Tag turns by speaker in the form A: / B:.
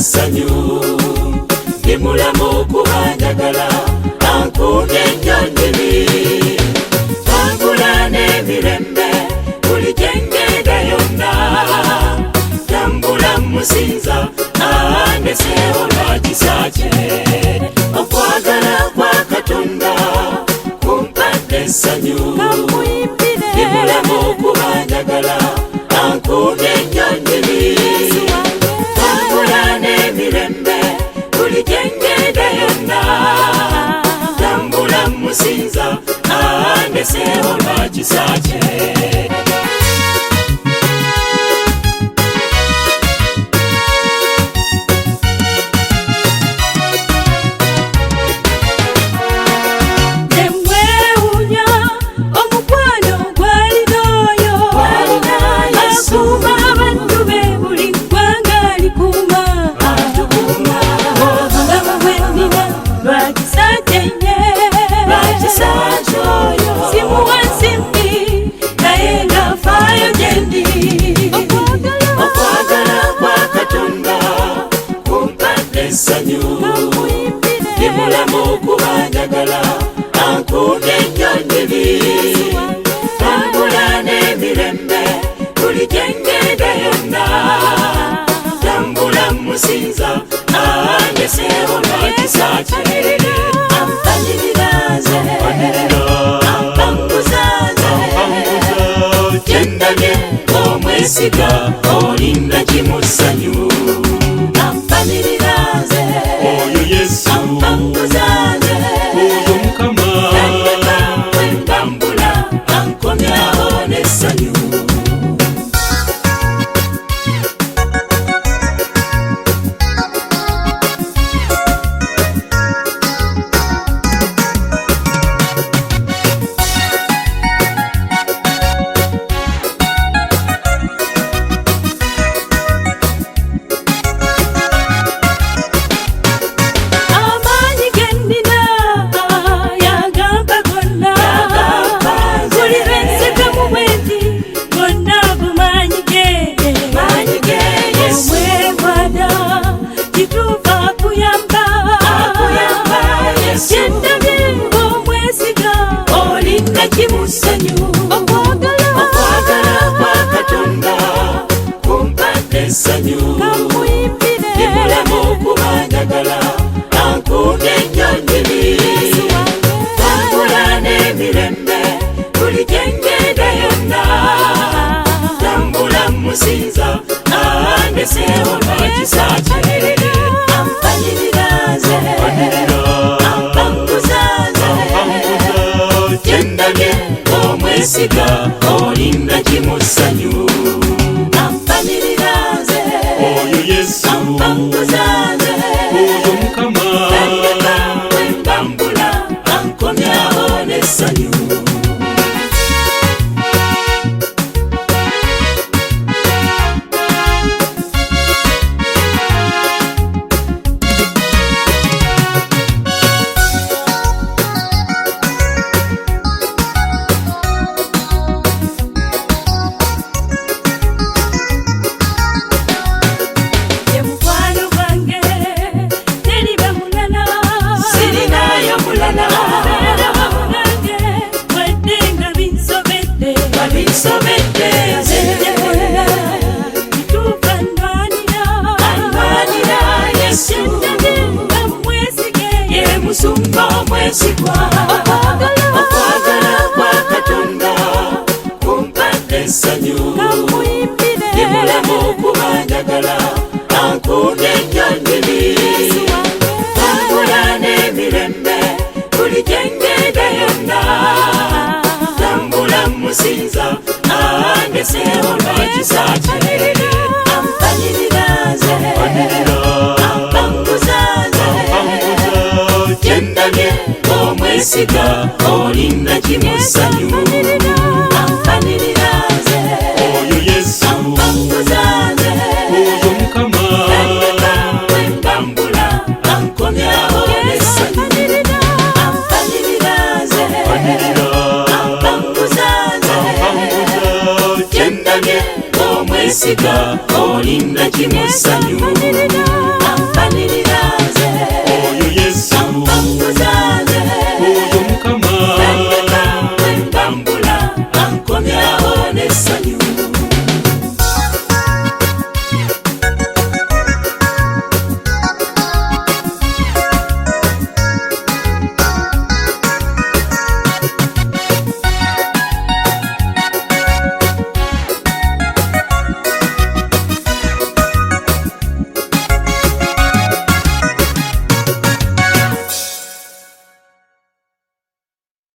A: essanyu ndi mulamu okubanjagala ankuumye ennyonyi tambula n'emirembe buli gye ngenda yonna tambula musinza andeseewo lwa kisa kye okwagala kwa Katonda kumpadde essanyu ndi mulamu okubanjagala ankuumye ennyonyi tambula n'emirembe buli gye ngenda yonna tambula musinza andeseewo lwa kisa kye ndi mulamu okubanjagala ankuumye ennyonyi tambula n'emirembe buli gye ngenda yonna tambula musinza andeseewo lwa kisa kye ampanirira nze ampanguza nze gye ndabye omwesiga olinda kimu ssanyu ampanirira nze oyo Yesu ampanguza nze oyo Mukama yandeka bwe ntambula ankomyawo n'essanyu okwagala kwa Katonda kumpadde essanyu ndi mulamu okubanjagala ankuumye ennyonyi tambula n'emirembe buli gye ngenda yonna tambula musinza andeseewo lwa kisa kye ampanirira nze ampanguza nze gye ndabye omwesiga olinda kimu ssanyu ampanirira nze oyo Yesu ampanguza nze oyo Mukama yandeka bwe ntambula ankomyawo n'essanyu musumba omwesigwa okwagala kwa Katonda kumpadde essanyu ndi mulamu okubanjagala ankuumye ennyonyi tambula n'emirembe buli gye ngenda yonna tambula musinza andeseewo lwa kisa kye ampanirira nze ampanguza nze gye ndabye omwesiga olinda kimu ssanyu ampanirira nze oyo Yesu ampanguza nze oyo Mukama yandeka bwe ntambula ankomyawo n'essanyu ampanirira nze ampanguza nze gye ndabye omwesiga olinda kimu ssanyu